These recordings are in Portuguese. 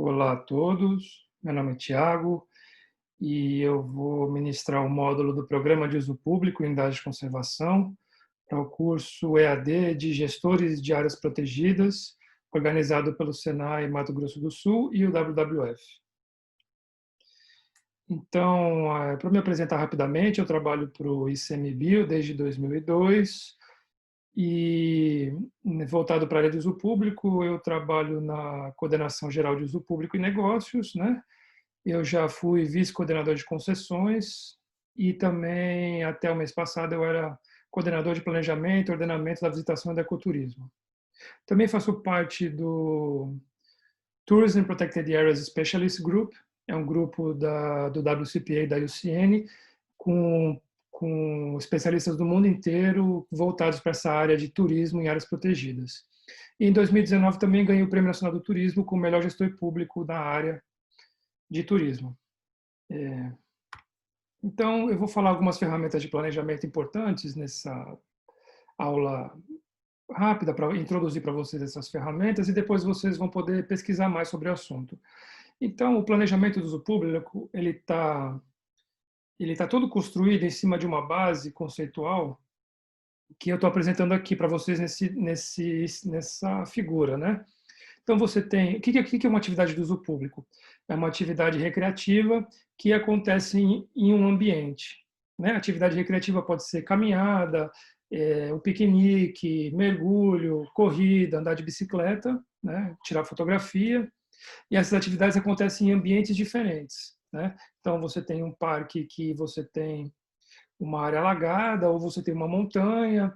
Olá a todos, meu nome é Tiago e eu vou ministrar o módulo do Programa de Uso Público em Unidade de Conservação para o curso EAD de Gestores de Áreas Protegidas, organizado pelo Senai Mato Grosso do Sul e o WWF. Então, para me apresentar rapidamente, eu trabalho para o ICMBio desde 2002 e, voltado para a área de uso público, eu trabalho na Coordenação Geral de Uso Público e Negócios, né? Eu já fui vice-coordenador de concessões e também, até o mês passado, eu era coordenador de planejamento e ordenamento da visitação e do ecoturismo. Também faço parte do Tourism Protected Areas Specialist Group, é um grupo do WCPA e da UCN, com especialistas do mundo inteiro voltados para essa área de turismo em áreas protegidas. E em 2019 também ganhei o Prêmio Nacional do Turismo como melhor gestor público da área de turismo. Então, eu vou falar algumas ferramentas de planejamento importantes nessa aula rápida para introduzir para vocês essas ferramentas e depois vocês vão poder pesquisar mais sobre o assunto. Então, o planejamento do uso público, ele tá todo construído em cima de uma base conceitual que eu estou apresentando aqui para vocês nessa figura, né? Então, você tem... O que é uma atividade de uso público? É uma atividade recreativa que acontece em um ambiente, né? Atividade recreativa pode ser caminhada, um piquenique, mergulho, corrida, andar de bicicleta, né? Tirar fotografia. E essas atividades acontecem em ambientes diferentes, né? Então, você tem um parque que você tem uma área alagada, ou você tem uma montanha,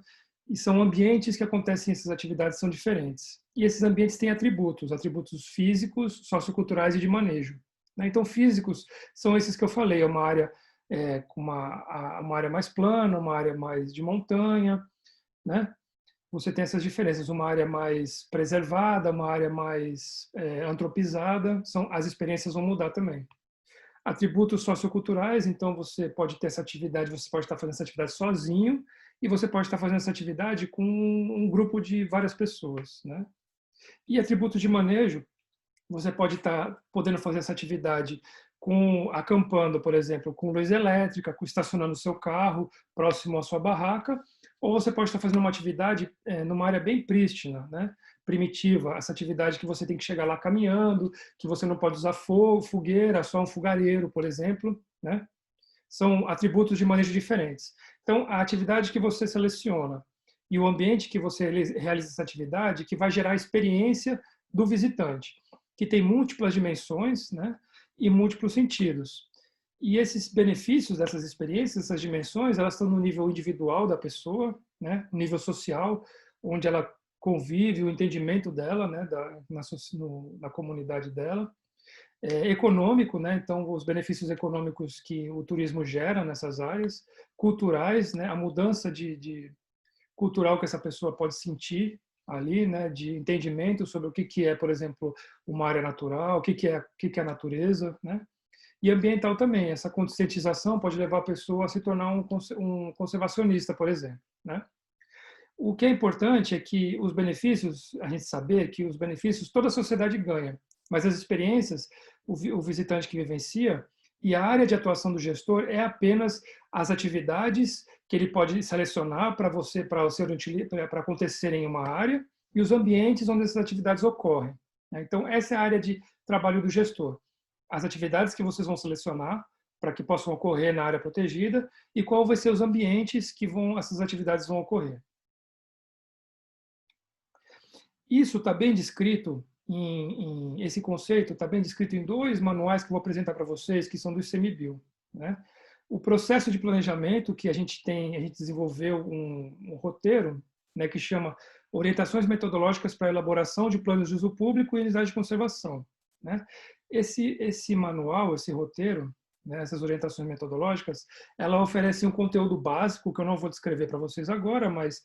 e são ambientes que acontecem, essas atividades são diferentes. E esses ambientes têm atributos físicos, socioculturais e de manejo. Então, físicos são esses que eu falei, é uma área com uma área mais plana, uma área mais de montanha, né? Você tem essas diferenças, uma área mais preservada, uma área mais antropizada, as experiências vão mudar também. Atributos socioculturais, então você pode ter essa atividade, você pode estar fazendo essa atividade sozinho e você pode estar fazendo essa atividade com um grupo de várias pessoas, né? E atributos de manejo, você pode estar podendo fazer essa atividade acampando, por exemplo, com luz elétrica, estacionando o seu carro próximo à sua barraca, ou você pode estar fazendo uma atividade numa área bem prístina, né? Primitiva, essa atividade que você tem que chegar lá caminhando, que você não pode usar fogueira, só um fogareiro, por exemplo, né? São atributos de manejo diferentes. Então, a atividade que você seleciona e o ambiente que você realiza essa atividade, que vai gerar a experiência do visitante, que tem múltiplas dimensões, né, e múltiplos sentidos. E esses benefícios dessas experiências, essas dimensões, elas estão no nível individual da pessoa, né, no nível social, onde ela convive, o entendimento dela, né, na comunidade dela. Econômico, né, então os benefícios econômicos que o turismo gera nessas áreas, culturais, né, a mudança de cultural que essa pessoa pode sentir ali, né, de entendimento sobre o que é, por exemplo, uma área natural, o que é a natureza, né? E ambiental também, essa conscientização pode levar a pessoa a se tornar um conservacionista, por exemplo, né? O que é importante é que os benefícios, a gente saber que os benefícios toda a sociedade ganha, mas as experiências, o visitante que vivencia, e a área de atuação do gestor é apenas as atividades que ele pode selecionar para acontecer em uma área e os ambientes onde essas atividades ocorrem. Então, essa é a área de trabalho do gestor. As atividades que vocês vão selecionar para que possam ocorrer na área protegida e qual vai ser os ambientes que essas atividades vão ocorrer. Isso está bem descrito esse conceito está bem descrito em dois manuais que eu vou apresentar para vocês, que são do ICMBio, né? O processo de planejamento que a gente desenvolveu um roteiro, né, que chama Orientações Metodológicas para a Elaboração de Planos de Uso Público e Unidade de Conservação, né? Esse manual, esse roteiro, né, essas orientações metodológicas, ela oferece um conteúdo básico que eu não vou descrever para vocês agora, mas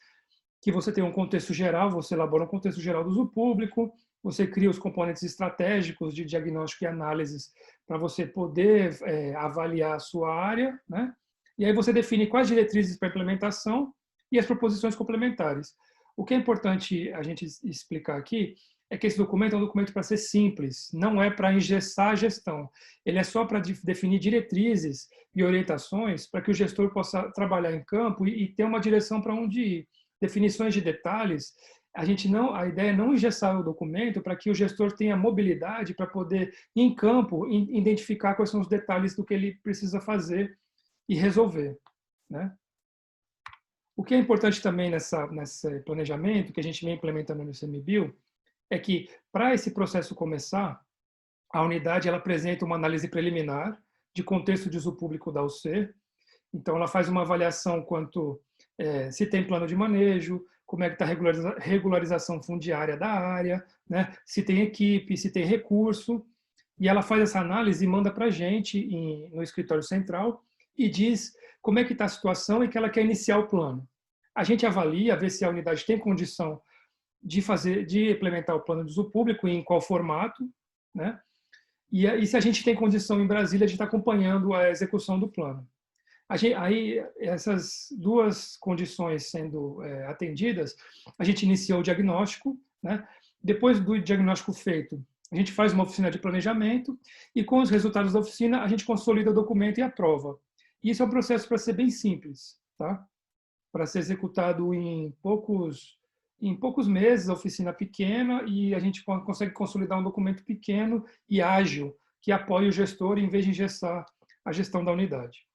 que você tem um contexto geral, você elabora um contexto geral do uso público, você cria os componentes estratégicos de diagnóstico e análises para você poder avaliar a sua área, né? E aí você define quais diretrizes para implementação e as proposições complementares. O que é importante a gente explicar aqui é que esse documento é um documento para ser simples, não é para engessar a gestão. Ele é só para definir diretrizes e orientações para que o gestor possa trabalhar em campo e ter uma direção para onde ir. Definições de detalhes, a ideia é não engessar o documento para que o gestor tenha mobilidade para poder, em campo, identificar quais são os detalhes do que ele precisa fazer e resolver, né? O que é importante também nesse planejamento que a gente vem implementando no ICMBio é que, para esse processo começar, a unidade ela apresenta uma análise preliminar de contexto de uso público da UC. Então, ela faz uma avaliação quanto se tem plano de manejo, como é que está a regularização fundiária da área, né? Se tem equipe, se tem recurso. E ela faz essa análise e manda para a gente no escritório central e diz como é que está a situação e que ela quer iniciar o plano. A gente avalia, vê se a unidade tem condição de implementar o plano de uso público e em qual formato, né? E se a gente tem condição em Brasília de estar acompanhando a execução do plano. Aí, essas duas condições sendo atendidas, a gente iniciou o diagnóstico, né? Depois do diagnóstico feito, a gente faz uma oficina de planejamento e, com os resultados da oficina, a gente consolida o documento e aprova. E isso é um processo para ser bem simples, tá? Para ser executado em poucos meses, a oficina pequena, e a gente consegue consolidar um documento pequeno e ágil, que apoie o gestor em vez de engessar a gestão da unidade.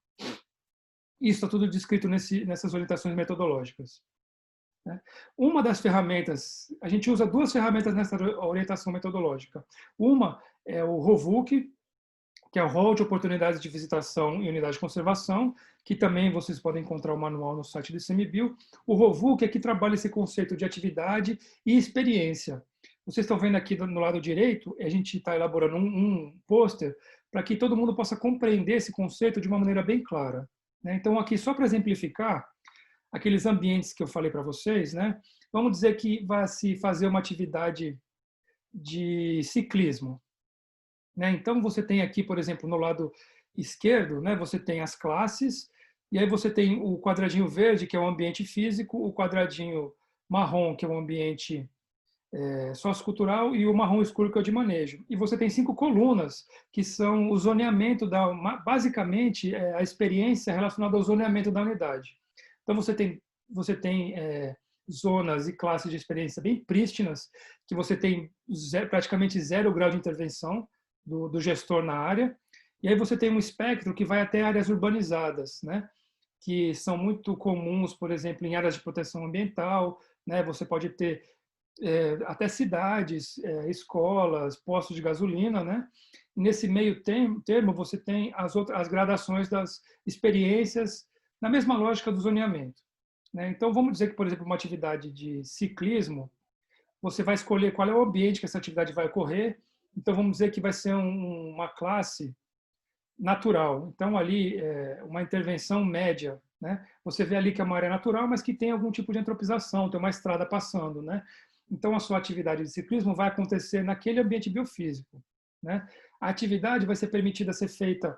Isso está tudo descrito nessas orientações metodológicas. Uma das ferramentas, a gente usa duas ferramentas nessa orientação metodológica. Uma é o ROVUC, que é o Rol de Oportunidades de Visitação em Unidade de Conservação, que também vocês podem encontrar o manual no site do ICMBio. O ROVUC é que trabalha esse conceito de atividade e experiência. Vocês estão vendo aqui no lado direito, a gente está elaborando um pôster para que todo mundo possa compreender esse conceito de uma maneira bem clara. Então, aqui, só para exemplificar, aqueles ambientes que eu falei para vocês, né? Vamos dizer que vai se fazer uma atividade de ciclismo. Então, você tem aqui, por exemplo, no lado esquerdo, você tem as classes, e aí você tem o quadradinho verde, que é o ambiente físico, o quadradinho marrom, que é o ambiente sociocultural, e o marrom escuro, que é o de manejo. E você tem 5 colunas, que são o zoneamento, basicamente, a experiência relacionada ao zoneamento da unidade. Então, você tem zonas e classes de experiência bem prístinas, que você tem praticamente 0 grau de intervenção do gestor na área, e aí você tem um espectro que vai até áreas urbanizadas, que são muito comuns, por exemplo, em áreas de proteção ambiental, você pode ter até cidades, escolas, postos de gasolina, Nesse meio termo você tem as gradações das experiências na mesma lógica do zoneamento. Então, vamos dizer que, por exemplo, uma atividade de ciclismo, você vai escolher qual é o ambiente que essa atividade vai ocorrer. Então, vamos dizer que vai ser uma classe natural. Então, ali, uma intervenção média. Você vê ali que é uma área natural, mas que tem algum tipo de antropização, tem uma estrada passando. Então, a sua atividade de ciclismo vai acontecer naquele ambiente biofísico. A atividade vai ser permitida ser feita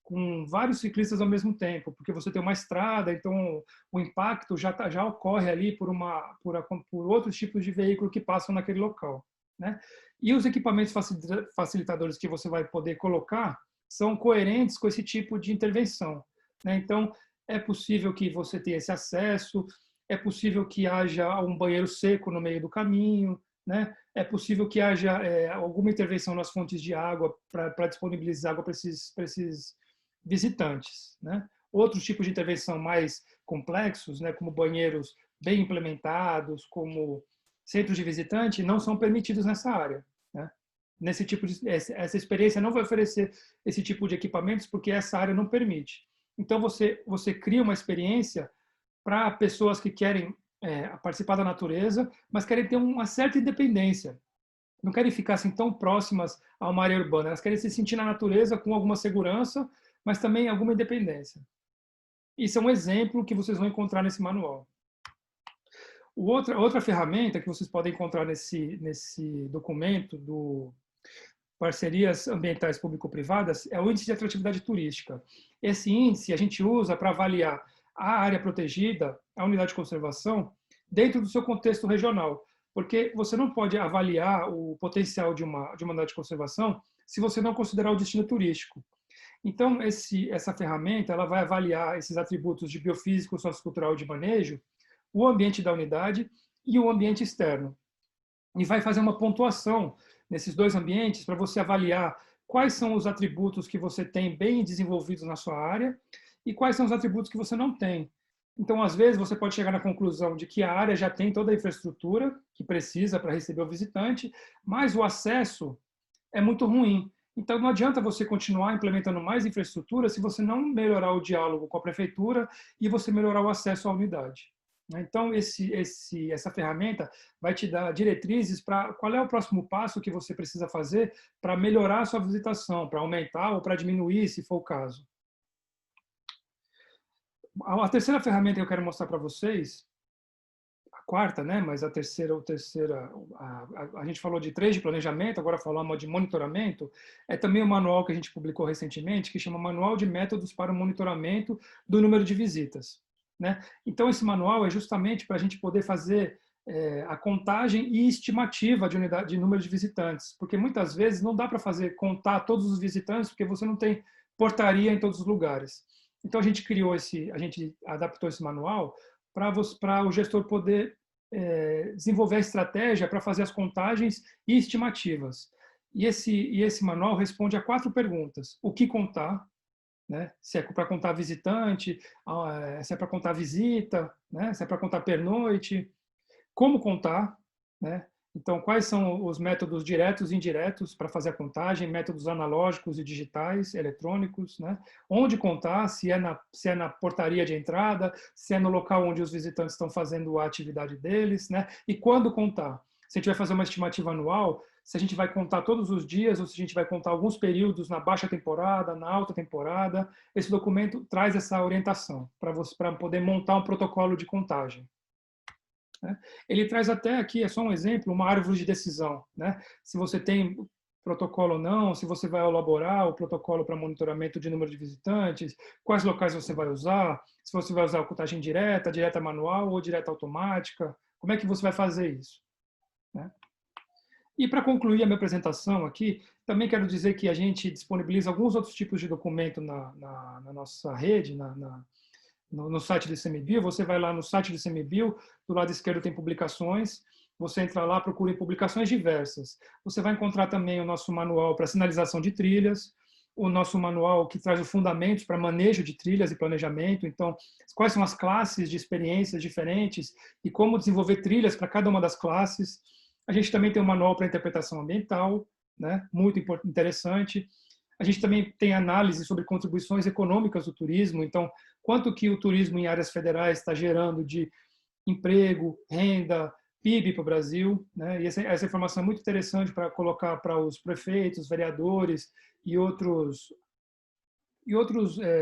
com vários ciclistas ao mesmo tempo, porque você tem uma estrada, então o impacto já ocorre ali por outros tipos de veículo que passam naquele local. E os equipamentos facilitadores que você vai poder colocar são coerentes com esse tipo de intervenção. Então, é possível que você tenha esse acesso, é possível que haja um banheiro seco no meio do caminho, é possível que haja alguma intervenção nas fontes de água para disponibilizar água para esses visitantes. Outros tipos de intervenção mais complexos, como banheiros bem implementados, como centros de visitante, não são permitidos nessa área. Essa experiência não vai oferecer esse tipo de equipamentos porque essa área não permite. Então, você cria uma experiência para pessoas que querem participar da natureza, mas querem ter uma certa independência. Não querem ficar assim tão próximas a uma área urbana. Elas querem se sentir na natureza com alguma segurança, mas também alguma independência. Isso é um exemplo que vocês vão encontrar nesse manual. Outra ferramenta que vocês podem encontrar nesse documento do Parcerias Ambientais Público-Privadas é o Índice de Atratividade Turística. Esse índice a gente usa para avaliar a área protegida, a unidade de conservação, dentro do seu contexto regional, porque você não pode avaliar o potencial de uma unidade de conservação se você não considerar o destino turístico. Então, essa ferramenta ela vai avaliar esses atributos de biofísico, sociocultural e de manejo, o ambiente da unidade e o ambiente externo. E vai fazer uma pontuação nesses dois ambientes para você avaliar quais são os atributos que você tem bem desenvolvidos na sua área e quais são os atributos que você não tem. Então, às vezes, você pode chegar na conclusão de que a área já tem toda a infraestrutura que precisa para receber o visitante, mas o acesso é muito ruim. Então, não adianta você continuar implementando mais infraestrutura se você não melhorar o diálogo com a prefeitura e você melhorar o acesso à unidade. Então, essa ferramenta vai te dar diretrizes para qual é o próximo passo que você precisa fazer para melhorar a sua visitação, para aumentar ou para diminuir, se for o caso. A terceira ferramenta que eu quero mostrar para vocês, a quarta, né? Mas a gente falou de 3 de planejamento, agora falamos de monitoramento, é também um manual que a gente publicou recentemente, que chama Manual de Métodos para o Monitoramento do Número de Visitas. Né? Então, esse manual é justamente para a gente poder fazer a contagem e estimativa de número de visitantes, porque muitas vezes não dá para contar todos os visitantes, porque você não tem portaria em todos os lugares. Então, a gente adaptou esse manual para o gestor poder desenvolver a estratégia para fazer as contagens e estimativas. E esse manual responde a 4 perguntas. O que contar? Né? Se é para contar visitante, se é para contar visita, né? Se é para contar pernoite, como contar, né? Então, quais são os métodos diretos e indiretos para fazer a contagem, métodos analógicos e digitais, eletrônicos, né? Onde contar, se é na portaria de entrada, se é no local onde os visitantes estão fazendo a atividade deles, né? E quando contar. Se a gente vai fazer uma estimativa anual, se a gente vai contar todos os dias ou se a gente vai contar alguns períodos na baixa temporada, na alta temporada, esse documento traz essa orientação para poder montar um protocolo de contagem. Ele traz até aqui, é só um exemplo, uma árvore de decisão. Né? Se você tem protocolo ou não, se você vai elaborar o protocolo para monitoramento de número de visitantes, quais locais você vai usar, se você vai usar a contagem direta, direta manual ou direta automática, como é que você vai fazer isso? Né? E para concluir a minha apresentação aqui, também quero dizer que a gente disponibiliza alguns outros tipos de documento na nossa rede, no site do ICMBio. Você vai lá no site do ICMBio, do lado esquerdo tem publicações, você entra lá, procura em publicações diversas. Você vai encontrar também o nosso manual para sinalização de trilhas, o nosso manual que traz os fundamentos para manejo de trilhas e planejamento. Então, quais são as classes de experiências diferentes e como desenvolver trilhas para cada uma das classes. A gente também tem um manual para interpretação ambiental, né? Muito interessante. A gente também tem análise sobre contribuições econômicas do turismo. Então, quanto que o turismo em áreas federais está gerando de emprego, renda, PIB para o Brasil, né? E essa informação é muito interessante para colocar para os prefeitos, vereadores e outros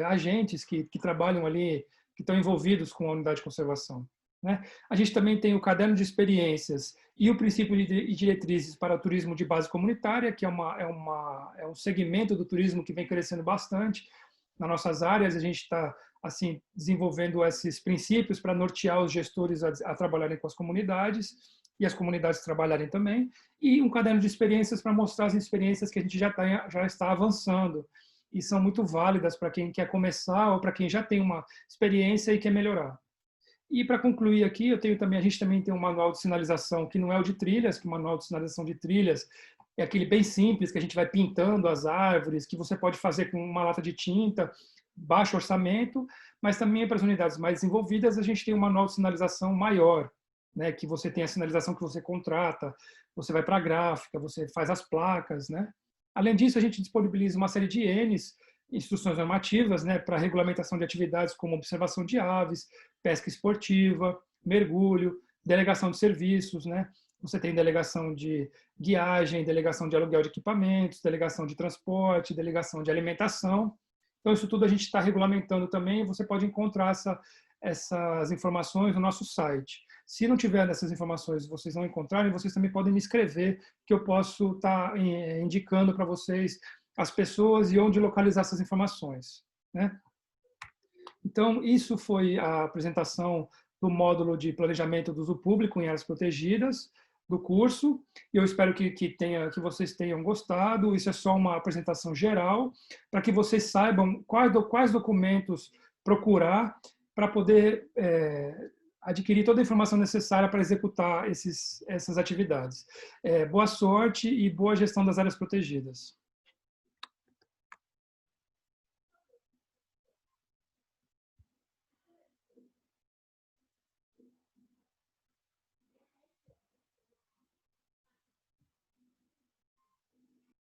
agentes que trabalham ali, que estão envolvidos com a unidade de conservação. Né? A gente também tem o caderno de experiências e o princípio de diretrizes para o turismo de base comunitária, que é um segmento do turismo que vem crescendo bastante nas nossas áreas. A gente está assim desenvolvendo esses princípios para nortear os gestores a trabalharem com as comunidades e as comunidades trabalharem também, e um caderno de experiências para mostrar as experiências que a gente já está avançando e são muito válidas para quem quer começar ou para quem já tem uma experiência e quer melhorar. E para concluir aqui, a gente também tem um manual de sinalização que não é o de trilhas, que o manual de sinalização de trilhas é aquele bem simples que a gente vai pintando as árvores, que você pode fazer com uma lata de tinta, baixo orçamento, mas também para as unidades mais desenvolvidas a gente tem um manual de sinalização maior, né, que você tem a sinalização que você contrata, você vai para a gráfica, você faz as placas, né? Além disso, a gente disponibiliza uma série de instruções normativas, né, para regulamentação de atividades como observação de aves, pesca esportiva, mergulho, delegação de serviços, né? Você tem delegação de guiagem, delegação de aluguel de equipamentos, delegação de transporte, delegação de alimentação. Então, isso tudo a gente está regulamentando também, você pode encontrar essas informações no nosso site. Se não tiver essas informações, vocês não encontrarem, vocês também podem me escrever, que eu posso estar indicando para vocês as pessoas e onde localizar essas informações. Né? Então, isso foi a apresentação do módulo de planejamento do uso público em áreas protegidas do curso. Eu espero que vocês tenham gostado. Isso é só uma apresentação geral, para que vocês saibam quais documentos procurar para poder adquirir toda a informação necessária para executar essas atividades. Boa sorte e boa gestão das áreas protegidas.